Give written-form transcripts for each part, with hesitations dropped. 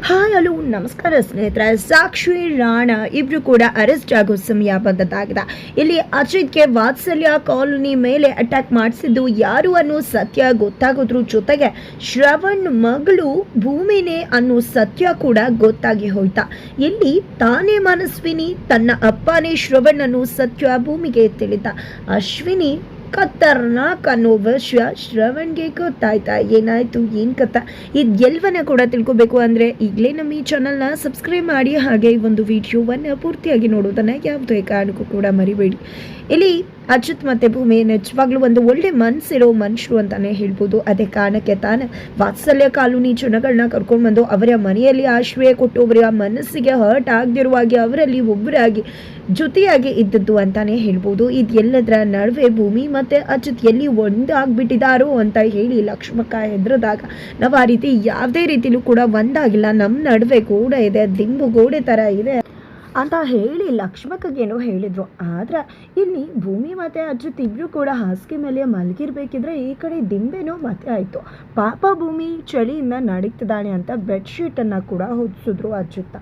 Hi hello ನಮಸ್ಕಾರ ಸ್ನೇಹಿತರೆ. ಸಾಕ್ಷಿ ರಾಣಾ ಇಬ್ರು ಕೂಡ ಅರೆಸ್ಟ್ ಆಗೋ ಸಮಯ ಬಂದದ್ದಾಗಿದೆ. ಇಲ್ಲಿ ಅಜಿತ್ಗೆ ವಾತ್ಸಲ್ಯ ಕಾಲೋನಿ ಮೇಲೆ ಅಟ್ಯಾಕ್ ಮಾಡಿಸಿದ್ದು ಯಾರು ಅನ್ನೋ ಸತ್ಯ ಗೊತ್ತಾಗೋದ್ರ ಜೊತೆಗೆ ಶ್ರವಣ್ ಮಗಳು ಭೂಮಿನೇ ಅನ್ನೋ ಸತ್ಯ ಕೂಡ ಗೊತ್ತಾಗಿ ಹೋಯ್ತಾ. ಇಲ್ಲಿ ತಾನೇ ಮನಸ್ವಿನಿ ತನ್ನ ಅಪ್ಪನೇ ಶ್ರವಣ್ ಅನ್ನೋ ಸತ್ಯ ಭೂಮಿಗೆ ತಿಳಿದ. ಅಶ್ವಿನಿ ಖತರ್ನಾಕ್ ಅನ್ನೋ ವಿಷಯ ಶ್ರವಣ್ಗೆ ಗೊತ್ತಾಯ್ತಾ. ಏನಾಯ್ತು ಏನು ಕಥೆ ಇದೆಲ್ಲವನ್ನ ಕೂಡ ತಿಳ್ಕೊಬೇಕು ಅಂದರೆ ಈಗಲೇ ನಮ್ಮ ಈ ಚಾನಲ್ನ ಸಬ್ಸ್ಕ್ರೈಬ್ ಮಾಡಿ, ಹಾಗೆ ಈ ಒಂದು ವಿಡಿಯೋವನ್ನು ಪೂರ್ತಿಯಾಗಿ ನೋಡೋದನ್ನು ಯಾವುದೇ ಕಾರಣಕ್ಕೂ ಕೂಡ ಮರಿಬೇಡಿ. ಇಲ್ಲಿ ಅಜಿತ್ ಮತ್ತು ಭೂಮಿ ನಿಜವಾಗ್ಲೂ ಒಂದು ಒಳ್ಳೆ ಮನಸ್ಸಿರೋ ಮನುಷ್ಯರು ಅಂತಾನೆ ಹೇಳ್ಬೋದು. ಅದೇ ಕಾರಣಕ್ಕೆ ತಾನು ವಾತ್ಸಲ್ಯ ಕಾಲೋನಿ ಜನಗಳನ್ನ ಕರ್ಕೊಂಡು ಬಂದು ಅವರ ಮನೆಯಲ್ಲಿ ಆಶ್ರಯ ಕೊಟ್ಟು ಅವರ ಮನಸ್ಸಿಗೆ ಹರ್ಟ್ ಆಗದಿರುವಾಗೆ ಅವರಲ್ಲಿ ಒಬ್ಬರಾಗಿ ಜೊತೆಯಾಗಿ ಇದ್ದದ್ದು ಅಂತಾನೆ ಹೇಳ್ಬೋದು. ಇದೆಲ್ಲದರ ನಡುವೆ ಭೂಮಿ ಮತ್ತು ಅಜಿತ್ ಎಲ್ಲಿ ಒಂದಾಗ್ಬಿಟ್ಟಿದ್ದಾರೋ ಅಂತ ಹೇಳಿ ಲಕ್ಷ್ಮಕ್ಕ ಹೆದರಿದಾಗ ನಾವು ಆ ರೀತಿ ಯಾವುದೇ ರೀತಿಲೂ ಕೂಡ ಒಂದಾಗಿಲ್ಲ, ನಮ್ಮ ನಡುವೆ ಗೋಡೆ ಇದೆ, ದಿಂಬು ಗೋಡೆ ಥರ ಇದೆ ಅಂತ ಹೇಳಿ ಲಕ್ಷ್ಮಕ್ಕಗೇನೋ ಹೇಳಿದರು. ಆದರೆ ಇಲ್ಲಿ ಭೂಮಿ ಮತ್ತು ಅಜಿತ್ ಇಬ್ಬರು ಕೂಡ ಹಾಸಿಗೆ ಮೇಲೆ ಮಲಗಿರ್ಬೇಕಿದ್ರೆ ಈ ಕಡೆ ದಿಂಬೆನೋ ಮತ್ತೆ ಆಯಿತು. ಪಾಪ ಭೂಮಿ ಚಳಿಯಿಂದ ನಡೀತಿದ್ದಾಳೆ ಅಂತ ಬೆಡ್ಶೀಟನ್ನು ಕೂಡ ಹೊದಿಸಿದ್ರು ಅಜಿತ್.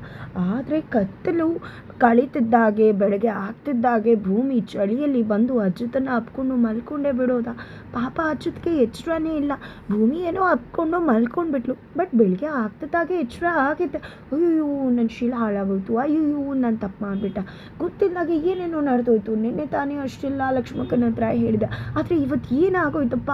ಆದರೆ ಕತ್ತಲು ಕಳೀತಿದ್ದಾಗೆ ಬೆಳಗ್ಗೆ ಆಗ್ತಿದ್ದಾಗೆ ಭೂಮಿ ಚಳಿಯಲ್ಲಿ ಬಂದು ಅಜಿತನ್ನು ಅಪ್ಕೊಂಡು ಮಲ್ಕೊಂಡೇ ಬಿಡೋದ. ಪಾಪ ಅಜಿತ್ಗೆ ಎಚ್ಚರನೇ ಇಲ್ಲ. ಭೂಮಿ ಏನೋ ಅಪ್ಕೊಂಡು ಮಲ್ಕೊಂಡ್ಬಿಟ್ಲು. ಬಟ್ ಬೆಳಗ್ಗೆ ಆಗ್ತಿದ್ದಾಗೆ ಎಚ್ಚರ ಆಗಿತ್ತೆ. ಅಯ್ಯೋ ನನ್ನ ಶೀಲ ಹಾಳಾಗೋಯ್ತು, ಅಯ್ಯೋ ನಾನು ತಪ್ಪು ಮಾಡಿಬಿಟ್ಟ, ಗೊತ್ತಿಲ್ಲಾಗೆ ಏನೇನೋ ನಡೆದೋಯ್ತು, ನಿನ್ನೆ ತಾನೇ ಅಷ್ಟಿಲ್ಲ ಲಕ್ಷ್ಮಕ್ಕನ ಹತ್ರ ಹೇಳಿದೆ, ಆದರೆ ಇವತ್ತು ಏನಾಗೋಯ್ತಪ್ಪ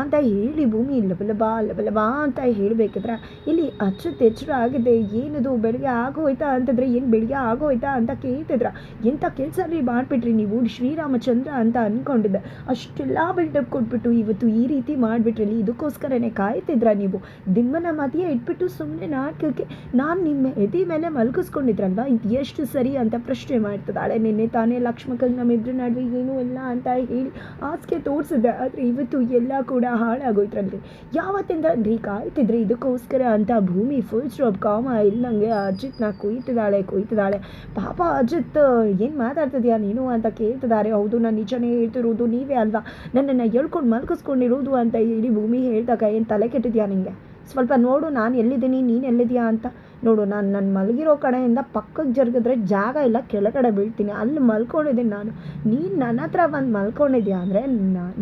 ಅಂತ ಹೇಳಿ ಭೂಮಿ ಲಬಲಬಾ ಅಂತ ಹೇಳಬೇಕಿದ್ರೆ ಇಲ್ಲಿ ಅಚ್ಚುತ್ತೆ ಎಚ್ಚರ ಆಗಿದೆ. ಏನದು ಬೆಳಗ್ಗೆ ಆಗೋಯ್ತಾ ಅಂತಂದರೆ ಏನು ಬೆಳಗ್ಗೆ ಆಗೋಯ್ತಾ ಅಂತ ಕೇಳ್ತಿದ್ರ. ಎಂಥ ಕೆಲಸ ಮಾಡಿಬಿಟ್ರಿ ನೀವು ಶ್ರೀರಾಮಚಂದ್ರ ಅಂತ ಅಂದ್ಕೊಂಡಿದ್ದೆ, ಅಷ್ಟೆಲ್ಲ ಬಿಲ್ಡಪ್ ಕೊಟ್ಬಿಟ್ಟು ಇವತ್ತು ಈ ರೀತಿ ಮಾಡಿಬಿಟ್ರಲ್ಲಿ, ಇದಕ್ಕೋಸ್ಕರನೇ ಕಾಯ್ತಿದ್ರ ನೀವು? ದಿಮ್ಮನ ಮದುವೆ ಇಟ್ಬಿಟ್ಟು ಸುಮ್ಮನೆ ನಾಟಕಕ್ಕೆ ನಾನು ನಿಮ್ಮ ಎದೆ ಮೇಲೆ ಮಲ್ಕಿಸ್ಕೊಂಡಿದ್ರಲ್ವ, ಇದು ಎಷ್ಟು ಸರಿ ಅಂತ ಪ್ರಶ್ನೆ ಮಾಡ್ತಿದ್ದಾಳೆ. ನಿನ್ನೆ ತಾನೇ ಲಕ್ಷ್ಮಕ್ಕಂಗೆ ನಮ್ಮಿಬ್ರ ನಡುವೆ ಏನೂ ಇಲ್ಲ ಅಂತ ಹೇಳಿ ಆಸ್ಕೆ ತೋರಿಸಿದೆ, ಆದರೆ ಇವತ್ತು ಎಲ್ಲ ಕೂಡ ಹಾಳಾಗೋಯ್ತರಲ್ಲಿ. ಯಾವತ್ತಿಂದ ರೀ ಕಾಯ್ತಿದ್ರೆ ಇದಕ್ಕೋಸ್ಕರ ಅಂತ ಭೂಮಿ ಫುಲ್ ಸ್ಟಾಪ್ ಕಾಮ ಇಲ್ಲಂಗೆ ಅಜಿತ್ನ ಕುಯ್ತಿದ್ದಾಳೆ. ಪಾಪ ಅಜಿತ್ ಏನು ಮಾತಾಡ್ತಿದ್ಯಾ ನೀನು ಅಂತ ಕೇಳ್ತಿದ್ದಾರೆ. ಹೌದು ನಾನು ನಿಜನೇ ಹೇಳ್ತಿರೋದು, ನೀವೇ ಅಲ್ವಾ ನನ್ನನ್ನು ಹೇಳ್ಕೊಂಡು ಮಲ್ಕಿಸ್ಕೊಂಡಿರೋದು ಅಂತ ಹೇಳಿ ಭೂಮಿ ಹೇಳಿದಾಗ ಏನು ತಲೆ ಕೆಟ್ಟಿದ್ಯಾ ನಿಮಗೆ? ಸ್ವಲ್ಪ ನೋಡು ನಾನು ಎಲ್ಲಿದ್ದೀನಿ, ನೀನು ಎಲ್ಲಿದೆಯಾ ಅಂತ ನೋಡು. ನಾನು ಮಲಗಿರೋ ಕಡೆಯಿಂದ ಪಕ್ಕಕ್ಕೆ ಜರುಗಿದ್ರೆ ಜಾಗ ಇಲ್ಲ, ಕೆಳಗಡೆ ಬೀಳ್ತೀನಿ, ಅಲ್ಲಿ ಮಲ್ಕೊಂಡಿದ್ದೀನಿ ನಾನು. ನೀನು ನನ್ನ ಹತ್ರ ಬಂದು ಮಲ್ಕೊಂಡಿದ್ಯಾ ಅಂದರೆ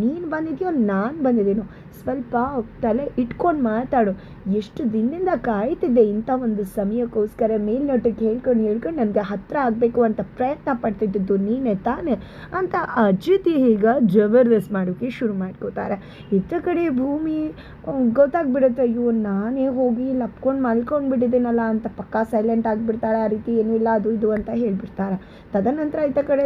ನೀನು ಬಂದಿದ್ಯೋ ನಾನು ಬಂದಿದ್ದೀನೋ? ಸ್ವಲ್ಪ ತಲೆ ಇಟ್ಕೊಂಡು ಮಾತಾಡು. ಎಷ್ಟು ದಿನದಿಂದ ಕಾಯ್ತಿದ್ದೆ ಇಂಥ ಒಂದು ಸಮಯಕ್ಕೋಸ್ಕರ. ಮೇಲ್ನೋಟಕ್ಕೆ ಹೇಳ್ಕೊಂಡು ನನಗೆ ಹತ್ತಿರ ಆಗಬೇಕು ಅಂತ ಪ್ರಯತ್ನ ಪಡ್ತಿದ್ದು ನೀನೇ ತಾನೇ ಅಂತ ಅಜಿತ್ ಈಗ ಜಬರ್ದಸ್ತ್ ಮಾಡೋಕ್ಕೆ ಶುರು ಮಾಡ್ಕೋತಾರೆ. ಇತ್ತ ಕಡೆ ಭೂಮಿ ಗೊತ್ತಾಗ್ಬಿಡುತ್ತೆ, ಅಯ್ಯೋ ನಾನೇ ಹೋಗಿ ಲಪ್ಕೊಂಡು ಮಲ್ಕೊಂಡ್ಬಿಟ್ಟಿದ್ದೀನಲ್ಲ ಅಂತ ಪಕ್ಕ ಸೈಲೆಂಟ್ ಆಗಿಬಿಡ್ತಾಳೆ. ಆ ರೀತಿ ಏನೂ ಇಲ್ಲ ಅದು ಇದು ಅಂತ ಹೇಳ್ಬಿಡ್ತಾರೆ. ತದನಂತರ ಇತ್ತ ಕಡೆ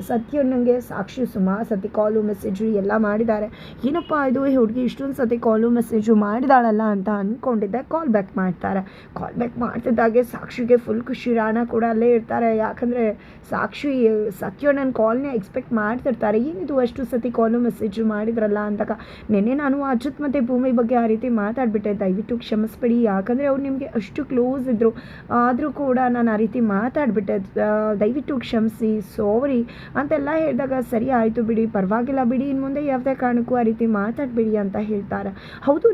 ಸತ್ಯಣ್ಣಂಗೆ ಸಾಕ್ಷಿ ಸುಮಾರು ಸತಿ ಕಾಲು ಮೆಸೇಜು ಎಲ್ಲ ಮಾಡಿದ್ದಾರೆ. ಏನಪ್ಪ ಇದು ಹುಡುಗಿ ಇಷ್ಟೊಂದು ಸತಿ ಕಾಲು ಮೆಸೇಜು ಮಾಡಿದಾಳಲ್ಲ ಅಂತ ಅಂದ್ಕೊಂಡಿದ್ದೆ. ಕಾಲ್ ಬ್ಯಾಕ್ ಮಾಡ್ತಾರೆ. ಕಾಲ್ ಬ್ಯಾಕ್ ಮಾಡ್ತಿದ್ದಾಗೆ ಸಾಕ್ಷಿಗೆ ಫುಲ್ ಖುಷಿ. ರಾಣಾ ಕೂಡ ಅಲ್ಲೇ ಇರ್ತಾರೆ. ಯಾಕಂದರೆ ಸಾಕ್ಷಿ ಸತ್ಯಣ್ಣನ ಕಾಲ್ನೇ ಎಕ್ಸ್ಪೆಕ್ಟ್ ಮಾಡ್ತಿರ್ತಾರೆ. ಏನಿದು ಅಷ್ಟು ಸತಿ ಕಾಲು ಮೆಸೇಜು ಮಾಡಿದ್ರಲ್ಲ ಅಂತ. ನಿನ್ನೆ ನಾನು ಅಜಿತ್ ಮತ್ತು ಭೂಮಿ ಬಗ್ಗೆ ಆ ರೀತಿ ಮಾತಾಡ್ಬಿಟ್ಟೆ, ದಯವಿಟ್ಟು ಕ್ಷಮಿಸ್ಬಿಡಿ. ಯಾಕಂದರೆ ಅವ್ರು ನಿಮಗೆ ಅಷ್ಟು ಕ್ಲೋಸ್ ಇದ್ದರು, ಆದರೂ ಕೂಡ ನಾನು ಆ ರೀತಿ ಮಾತಾಡ್ಬಿಟ್ಟೆ, ದಯವಿಟ್ಟು ಕ್ಷಮಿಸಿ, ಸಾರಿ ಅಂತೆಲ್ಲ ಹೇಳಿದಾಗ ಸರಿ ಆಯಿತು ಬಿಡಿ, ಪರವಾಗಿಲ್ಲ ಬಿಡಿ, ಇನ್ನು ಮುಂದೆ ಯಾವುದೇ ಕಾರಣಕ್ಕೂ ಆ ರೀತಿ ಮಾತಾಡಬೇಡಿ ಅಂತ ಹೇಳ್ತಾರೆ. ಹೌದು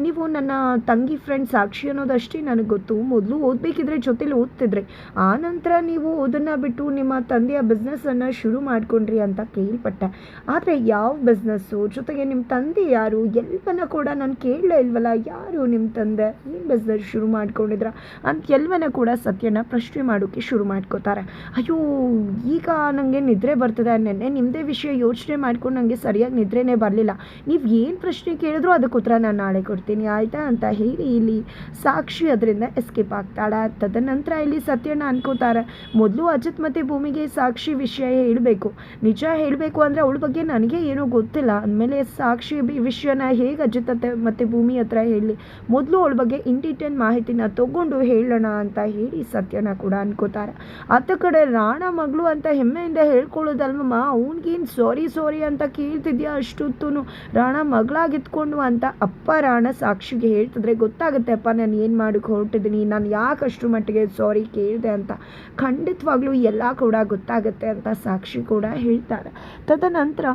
ನೀವು ನನ್ನ ತಂಗಿ ಫ್ರೆಂಡ್ ಸಾಕ್ಷಿ ಅನ್ನೋದಷ್ಟೇ ನನಗೆ ಗೊತ್ತು. ಮೊದಲು ಓದಬೇಕಿದ್ರೆ ಜೊತೆಲಿ ಓದ್ತಿದ್ರಿ, ಆನಂತರ ನೀವು ಓದನ್ನು ಬಿಟ್ಟು ನಿಮ್ಮ ತಂದೆಯ ಬಿಸ್ನೆಸ್ಸನ್ನು ಶುರು ಮಾಡ್ಕೊಂಡ್ರಿ ಅಂತ ಕೇಳ್ಪಟ್ಟೆ. ಆದರೆ ಯಾವ ಬಿಸ್ನೆಸ್ಸು, ಜೊತೆಗೆ ನಿಮ್ಮ ತಂದೆ ಯಾರು, ಎಲ್ಲವನ್ನ ಕೂಡ ನಾನು ಕೇಳಲೇ ಇಲ್ವಲ್ಲ, ಯಾರು ನಿಮ್ಮ ತಂದೆ, ಏನು ಬಿಸ್ನೆಸ್ ಶುರು ಮಾಡ್ಕೊಂಡಿದ್ರ ಅಂತ ಎಲ್ಲವನ್ನ ಕೂಡ ಸತ್ಯನ ಪ್ರಶ್ನೆ ಮಾಡೋಕ್ಕೆ ಶುರು ಮಾಡ್ಕೋತಾರೆ. ಅಯ್ಯೋ ಈಗ ನನಗೆ ನಿದ್ರೆ ಬರ್ತದೆ, ನೆನ್ನೆ ನಿಮ್ಮದೇ ವಿಷಯ ಯೋಚನೆ ಮಾಡ್ಕೊಂಡು ನನಗೆ ಸರಿಯಾಗಿ ನಿದ್ರೆನೇ ಬರಲಿಲ್ಲ, ನೀವು ಏನು ಪ್ರಶ್ನೆ ಕೇಳಿದ್ರು ಅದಕ್ಕೆ ಉತ್ತರ ನಾನು ನಾಳೆ ಕೊಡ್ತೀನಿ ಆಯಿತಾ ಅಂತ ಹೇಳಿ ಇಲ್ಲಿ ಸಾಕ್ಷಿ ಅದರಿಂದ ಎಸ್ಕೇಪ್ ಆಗ್ತಾಳೆ. ತದನಂತರ ಇಲ್ಲಿ ಸತ್ಯನ ಅನ್ಕೋತಾರೆ, ಮೊದಲು ಅಜಿತ್ ಮತ್ತು ಭೂಮಿಗೆ ಸಾಕ್ಷಿ ವಿಷಯ ಹೇಳಬೇಕು, ನಿಜ ಹೇಳಬೇಕು ಅಂದರೆ ಅವಳ ಬಗ್ಗೆ ನನಗೆ ಏನೂ ಗೊತ್ತಿಲ್ಲ ಅಂದಮೇಲೆ ಸಾಕ್ಷಿ ವಿಷಯನ ಹೇಗೆ ಅಜಿತ್ ಮತ್ತು ಭೂಮಿ ಹತ್ರ ಹೇಳಿ, ಮೊದಲು ಅವಳ ಬಗ್ಗೆ ಇನ್ ಡೀಟೇಲ್ ಮಾಹಿತಿನ ತೊಗೊಂಡು ಹೇಳೋಣ ಅಂತ ಹೇಳಿ ಸತ್ಯನ ಕೂಡ ಅನ್ಕೋತಾರೆ. ಆತ ಕಡೆ ರಾಣಾ ಮಗಳು ಅಂತ ಹೆಮ್ಮೆಯಿಂದ ಹೇಳ್ಕೊಳ್ಳೋದಲ್ವಮ್ಮ, ಅವ್ನಿಗೇನು ಸಾರಿ ಅಂತ ಕೇಳ್ತಿದ್ಯಾ ಅಷ್ಟೊತ್ತು, ರಾಣಾ ಮಗಳಾಗಿತ್ಕೊಂಡು ಅಂತ ಅಪ್ಪ ರಾಣಾ ಸಾಕ್ಷಿಗೆ ಹೇಳ್ತಿದ್ರೆ ಗೊತ್ತಾಗುತ್ತೆ ಅಪ್ಪ ನಾನು ಏನು ಮಾಡೋಕ್ಕೆ ಹೊರಟಿದ್ದೀನಿ, ನಾನು ಯಾಕೆ ಅಷ್ಟು ಮಟ್ಟಿಗೆ ಸಾರಿ ಕೇಳಿದೆ ಅಂತ ಖಂಡಿತವಾಗ್ಲೂ ಎಲ್ಲ ಕೂಡ ಗೊತ್ತಾಗುತ್ತೆ ಅಂತ ಸಾಕ್ಷಿ ಕೂಡ ಹೇಳ್ತಾರೆ. ತದನಂತರ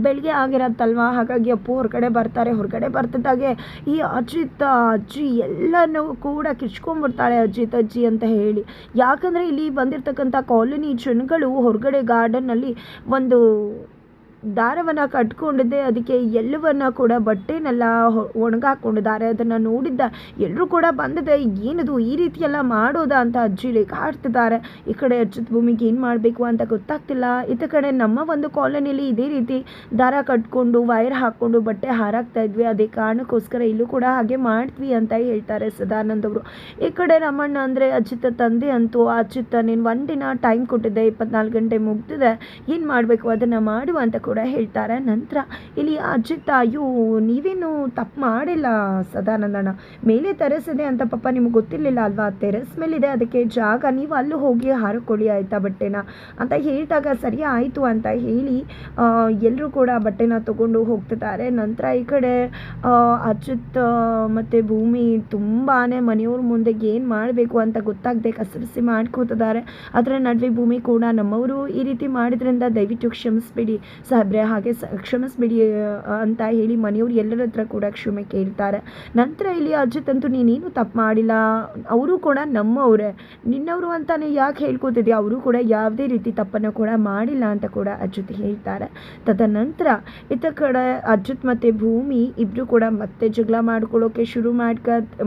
ಬೆಳಿಗ್ಗೆ ಆಗಿರತ್ತಲ್ವ, ಹಾಗಾಗಿ ಅಪ್ಪು ಹೊರಗಡೆ ಬರ್ತಾರೆ. ಹೊರಗಡೆ ಬರ್ತಿದ್ದಾಗೆ ಈ ಅಜ್ಜಿ ಎಲ್ಲನೂ ಕೂಡ ಕಿರ್ಚ್ಕೊಂಡ್ಬಿಡ್ತಾಳೆ, ಅಜ್ಜಿ ಅಂತ ಹೇಳಿ. ಯಾಕಂದರೆ ಇಲ್ಲಿ ಬಂದಿರತಕ್ಕಂಥ ಕಾಲೋನಿ ಜನಗಳು ಹೊರಗಡೆ ಗಾರ್ಡನ್ನಲ್ಲಿ ಒಂದು ದಾರವನ್ನು ಕಟ್ಕೊಂಡಿದ್ದೆ, ಅದಕ್ಕೆ ಎಲ್ಲವನ್ನ ಕೂಡ ಬಟ್ಟೆನೆಲ್ಲ ಒಣಗಾಕೊಂಡಿದ್ದಾರೆ. ಅದನ್ನು ನೋಡಿದ್ದ ಎಲ್ಲರೂ ಕೂಡ ಬಂದಿದೆ, ಏನದು ಈ ರೀತಿಯೆಲ್ಲ ಮಾಡೋದಾ ಅಂತ ಅಜ್ಜಿ ರೇಗಾಡ್ತಿದ್ದಾರೆ. ಈ ಕಡೆ ಅಜ್ಜಿತ್ ಭೂಮಿಗೆ ಏನು ಮಾಡಬೇಕು ಅಂತ ಗೊತ್ತಾಗ್ತಿಲ್ಲ. ಇತ್ತ ಕಡೆ ನಮ್ಮ ಒಂದು ಕಾಲೋನಿಯಲ್ಲಿ ಇದೇ ರೀತಿ ದಾರ ಕಟ್ಕೊಂಡು ವೈರ್ ಹಾಕ್ಕೊಂಡು ಬಟ್ಟೆ ಹಾರಾಕ್ತಾ ಇದ್ವಿ, ಅದೇ ಕಾರಣಕ್ಕೋಸ್ಕರ ಇಲ್ಲೂ ಕೂಡ ಹಾಗೆ ಮಾಡ್ತೀವಿ ಅಂತ ಹೇಳ್ತಾರೆ ಸದಾನಂದ್ ಅವರು. ಈ ಕಡೆ ರಮಣ್ಣ ಅಂದರೆ ಅಜ್ಜಿತ ತಂದೆ ಅಂತೂ, ಅಜ್ಜಿತ ನೀನು ಒಂದಿನ ಟೈಮ್ ಕೊಟ್ಟಿದ್ದೆ, 24 ಗಂಟೆ ಮುಗ್ದಿದೆ, ಏನು ಮಾಡಬೇಕು ಅದನ್ನು ಮಾಡು ಅಂತ ಕೂಡ ಹೇಳ್ತಾರೆ. ನಂತರ ಇಲ್ಲಿ ಅಜ್ಜಿತ್ ಅಯ್ಯೋ ನೀವೇನು ತಪ್ಪು ಮಾಡಿಲ್ಲ ಸದಾನಂದಣ್ಣ, ಮೇಲೆ ಟೆರೆಸ್ ಇದೆ ಅಂತ ಪಾಪ ನಿಮ್ಗೆ ಗೊತ್ತಿರಲಿಲ್ಲ ಅಲ್ವಾ, ಟೆರೆಸ್ ಮೇಲಿದೆ ಅದಕ್ಕೆ ಜಾಗ, ನೀವು ಅಲ್ಲೂ ಹೋಗಿ ಹಾರಿಕೊಳ್ಳಿ ಆಯಿತಾ ಬಟ್ಟೆನ ಅಂತ ಹೇಳಿದಾಗ ಸರಿ ಆಯಿತು ಅಂತ ಹೇಳಿ ಎಲ್ಲರೂ ಕೂಡ ಬಟ್ಟೆನ ತೊಗೊಂಡು ಹೋಗ್ತಿದ್ದಾರೆ. ನಂತರ ಈ ಕಡೆ ಅಜ್ಜಿತ್ ಮತ್ತು ಭೂಮಿ ತುಂಬಾ ಮನೆಯವ್ರ ಮುಂದೆ ಏನು ಮಾಡಬೇಕು ಅಂತ ಗೊತ್ತಾಗದೆ ಕಸರಸಿ ಮಾಡ್ಕೋತಿದ್ದಾರೆ. ಅದರ ನಡುವೆ ಭೂಮಿ ಕೂಡ ನಮ್ಮವರು ಈ ರೀತಿ ಮಾಡಿದ್ರಿಂದ ದಯವಿಟ್ಟು ಕ್ಷಮಿಸ್ಬಿಡಿ ಸಾಹೇಬ್ರೆ, ಹಾಗೆ ಕ್ಷಮಿಸ್ಬಿಡಿ ಅಂತ ಹೇಳಿ ಮನೆಯವ್ರು ಎಲ್ಲರ ಹತ್ರ ಕೂಡ ಕ್ಷಮೆ ಕೇಳ್ತಾರೆ. ನಂತರ ಇಲ್ಲಿ ಅಜ್ಜಿತ್ ಅಂತೂ ನೀನೇನು ತಪ್ಪು ಮಾಡಿಲ್ಲ, ಅವರು ಕೂಡ ನಮ್ಮವರೇ, ನಿನ್ನವರು ಅಂತಾನೆ ಯಾಕೆ ಹೇಳ್ಕೊತಿದ್ಯಾ, ಅವರು ಕೂಡ ಯಾವುದೇ ರೀತಿ ತಪ್ಪನ್ನು ಕೂಡ ಮಾಡಿಲ್ಲ ಅಂತ ಕೂಡ ಅಜ್ಜಿತ್ ಹೇಳ್ತಾರೆ. ತದನಂತರ ಇತ್ತ ಕಡೆ ಅಜ್ಜಿತ್ ಮತ್ತು ಭೂಮಿ ಇಬ್ಬರು ಕೂಡ ಮತ್ತೆ ಜಗಳ ಮಾಡ್ಕೊಳ್ಳೋಕೆ ಶುರು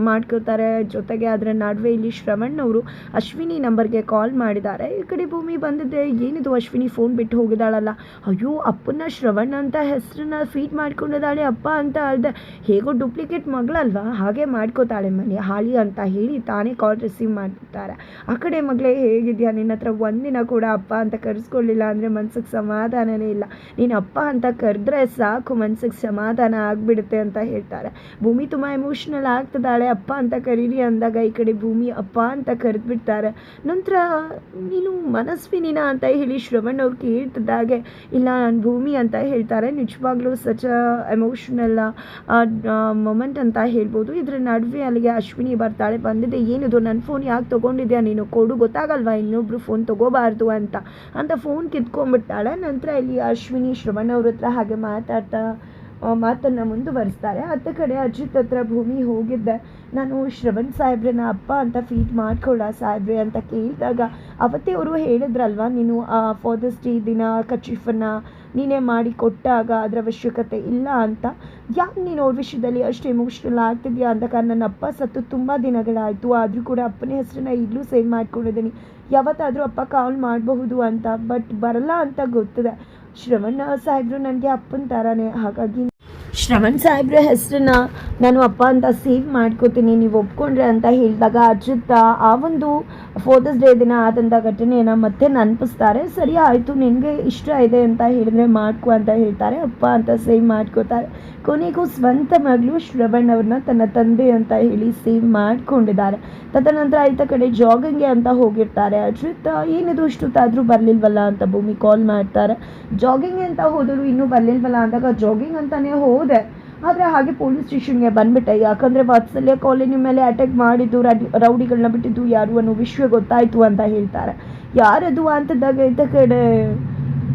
ಮಾಡ್ಕೋತಾರೆ. ಜೊತೆಗೆ ಅದರ ನಡುವೆ ಇಲ್ಲಿ ಶ್ರವಣ್ ಅವರು ಅಶ್ವಿನಿ ನಂಬರ್ಗೆ ಕಾಲ್ ಮಾಡಿದ್ದಾರೆ. ಈ ಕಡೆ ಭೂಮಿ ಬಂದಿದ್ದೆ, ಏನಿದು ಅಶ್ವಿನಿ ಫೋನ್ ಬಿಟ್ಟು ಹೋಗಿದ್ದಾಳಲ್ಲ, ಅಯ್ಯೋ ಅಪ್ಪನ ಶ್ರವಣ್ ಅಂತ ಹೆಸರನ್ನ ಫೀಡ್ ಮಾಡ್ಕೊಂಡಿದ್ದಾಳೆ ಅಪ್ಪ ಅಂತ ಅಲ್ದೆ, ಹೇಗೋ ಡೂಪ್ಲಿಕೇಟ್ ಮಗಳಲ್ವಾ ಹಾಗೆ ಮಾಡ್ಕೋತಾಳೆ ಮನೆ ಹಾಳಿ ಅಂತ ಹೇಳಿ ತಾನೇ ಕಾಲ್ ರಿಸೀವ್ ಮಾಡ್ತಾರೆ. ಆ ಕಡೆ ಮಗಳೇ ಹೇಗಿದೆಯಾ, ನಿನ್ನ ಹತ್ರ ಒಂದಿನ ಕೂಡ ಅಪ್ಪ ಅಂತ ಕರೆಸ್ಕೊಳ್ಳಿಲ್ಲ ಅಂದರೆ ಮನ್ಸಿಗೆ ಸಮಾಧಾನನೇ ಇಲ್ಲ, ನೀನು ಅಪ್ಪ ಅಂತ ಕರೆದ್ರೆ ಸಾಕು ಮನ್ಸಿಗೆ ಸಮಾಧಾನ ಆಗಿಬಿಡುತ್ತೆ ಅಂತ ಹೇಳ್ತಾರೆ. ಭೂಮಿ ತುಂಬ ಎಮೋಷ್ನಲ್ ಆಗ್ತಿದ್ದಾಳೆ, ಅಪ್ಪ ಅಂತ ಕರೀರಿ ಅಂದಾಗ ಈ ಕಡೆ ಭೂಮಿ ಅಪ್ಪ ಅಂತ ಕರೆದ್ಬಿಡ್ತಾರೆ. ನಂತರ ನೀನು ಮನಸ್ವಿನಿನ ಅಂತ ಹೇಳಿ ಶ್ರವಣ್ ಅವ್ರು ಕೇಳ್ತಿದ್ದಾಗೆ ಇಲ್ಲ ನಾನು ಭೂಮಿ ಅಂತ ಹೇಳ್ತಾರೆ. ನಿಜವಾಗ್ಲೂ ಸಚ್ ಎಮೋಷ್ನಲ್ ಮೊಮೆಂಟ್ ಅಂತ ಹೇಳ್ಬೋದು. ಇದರ ನಡುವೆ ಅಲ್ಲಿಗೆ ಅಶ್ವಿನಿ ಬರ್ತಾಳೆ. ಬಂದಿದೆ, ಏನಿದು ನನ್ನ ಫೋನ್ ಯಾಕೆ ತೊಗೊಂಡಿದ್ಯಾ ನೀನು, ಕೊಡು, ಗೊತ್ತಾಗಲ್ವಾ ಇನ್ನೊಬ್ರು ಫೋನ್ ತೊಗೋಬಾರ್ದು ಅಂತ ಫೋನ್ ಕಿತ್ಕೊಂಡ್ಬಿಡ್ತಾಳೆ. ನಂತರ ಇಲ್ಲಿ ಅಶ್ವಿನಿ ಶ್ರವಣ್ ಅವ್ರ ಹತ್ರ ಹಾಗೆ ಮಾತನ್ನು ಮುಂದುವರಿಸ್ತಾರೆ. ಅತ್ತ ಕಡೆ ಅಜ್ಜಿತ್ ಹತ್ರ ಭೂಮಿ ಹೋಗಿದ್ದೆ, ನಾನು ಶ್ರವಣ್ ಸಾಹೇಬ್ರನ್ನ ಅಪ್ಪ ಅಂತ ಫೀಡ್ ಮಾಡ್ಕೊಳ್ಳ ಸಾಹೇಬ್ರೆ ಅಂತ ಕೇಳಿದಾಗ ಅವತ್ತೇ ಅವರು ಹೇಳಿದ್ರಲ್ವ, ನೀನು ಫಾದರ್ಸ್ ಡೇ ದಿನ ಕಚೀಫನ್ನು ನೀನೇ ಮಾಡಿ ಕೊಟ್ಟಾಗ ಅದರ ಅವಶ್ಯಕತೆ ಇಲ್ಲ ಅಂತ, ಯಾಕೆ ನೀನು ಅವ್ರ ವಿಷಯದಲ್ಲಿ ಅಷ್ಟು ಎಮೋಷ್ನಲ್ ಆಗ್ತಿದ್ಯಾ ಅಂತ. ನನ್ನ ಅಪ್ಪ ಸತ್ತು ತುಂಬ ದಿನಗಳಾಯಿತು, ಆದರೂ ಕೂಡ ಅಪ್ಪನ ಹೆಸರನ್ನ ಈಗಲೂ ಸೇವ್ ಮಾಡ್ಕೊಂಡಿದ್ದೀನಿ, ಯಾವತ್ತಾದರೂ ಅಪ್ಪ ಕಾಲ್ ಮಾಡಬಹುದು ಅಂತ, ಬಟ್ ಬರಲ್ಲ ಅಂತ ಗೊತ್ತಿದೆ. ಶ್ರವಣ್ ಸಾಹೇಬರು ನನಗೆ ಅಪ್ಪನ ಥರನೇ, ಹಾಗಾಗಿ ಶ್ರವಣ್ ಸಾಹೇಬ್ರ ಹೆಸರನ್ನ ನಾನು ಅಪ್ಪ ಅಂತ ಸೇವ್ ಮಾಡ್ಕೋತೀನಿ, ನೀವು ಒಪ್ಕೊಂಡ್ರೆ ಅಂತ ಹೇಳಿದಾಗ ಅಜ್ಜಿತ್ ಆ ಒಂದು ಫಾದರ್ಸ್ ಡೇ ದಿನ ಆದಂಥ ಘಟನೆಯನ್ನು ಮತ್ತೆ ನೆನಪಿಸ್ತಾರೆ. ಸರಿ ಆಯಿತು, ನಿನಗೆ ಇಷ್ಟ ಇದೆ ಅಂತ ಹೇಳಿದ್ರೆ ಮಾಡ್ಕೊ ಅಂತ ಹೇಳ್ತಾರೆ. ಅಪ್ಪ ಅಂತ ಸೇವ್ ಮಾಡ್ಕೋತಾರೆ. ಕೊನೆಗೂ ಸ್ವಂತ ಮಗಳು ಶ್ರವಣ್ ಅವ್ರನ್ನ ತನ್ನ ತಂದೆ ಅಂತ ಹೇಳಿ ಸೇವ್ ಮಾಡ್ಕೊಂಡಿದ್ದಾರೆ. ತದನಂತರ ಆಯ್ತ ಕಡೆ ಜಾಗಿಂಗ್ಗೆ ಅಂತ ಹೋಗಿರ್ತಾರೆ. ಅಜ್ಜಿತ್ ಏನಿದು ಇಷ್ಟೊತ್ತಾದರೂ ಬರಲಿಲ್ವಲ್ಲ ಅಂತ ಭೂಮಿ ಕಾಲ್ ಮಾಡ್ತಾರೆ. ಜಾಗಿಂಗ್ ಅಂತ ಹೋದರು, ಇನ್ನೂ ಬರಲಿಲ್ವಲ್ಲ ಅಂದಾಗ ಜಾಗಿಂಗ್ ಅಂತಾನೆ ಹೋದೆ, ಆದರೆ ಹಾಗೆ ಪೊಲೀಸ್ ಸ್ಟೇಷನ್ಗೆ ಬಂದುಬಿಟ್ಟೆ, ಯಾಕಂದರೆ ವಾತ್ಸಲ್ಯ ಕಾಲೋನಿ ಮೇಲೆ ಅಟ್ಯಾಕ್ ಮಾಡಿದ್ದು ರೌಡಿಗಳನ್ನ ಬಿಟ್ಟಿದ್ದು ಯಾರು ಅನ್ನೋ ವಿಷಯ ಗೊತ್ತಾಯಿತು ಅಂತ ಹೇಳ್ತಾರೆ. ಯಾರದು ಅಂತದಾಗ ಇದ್ದ ಕಡೆ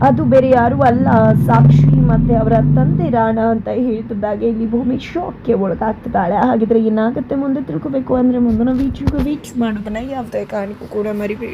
ಅದು ಬೇರೆ ಯಾರೂ ಅಲ್ಲ, ಸಾಕ್ಷಿ ಮತ್ತು ಅವರ ತಂದೆ ರಾಣ ಅಂತ ಹೇಳ್ತಿದ್ದಾಗೆ ಇಲ್ಲಿ ಭೂಮಿ ಶಾಕ್ಗೆ ಒಳಗಾಗ್ತಿದ್ದಾಳೆ. ಹಾಗಿದ್ರೆ ಏನಾಗುತ್ತೆ ಮುಂದೆ ತಿಳ್ಕೊಬೇಕು ಅಂದರೆ ಮುಂದಿನ ವೀಡಿಯೋಗೆ ವೀಟ್ ಮಾಡೋದನ್ನು ಯಾವುದೇ ಕಾರಣಕ್ಕೂ ಕೂಡ ಮರಿಬೇಡಿ.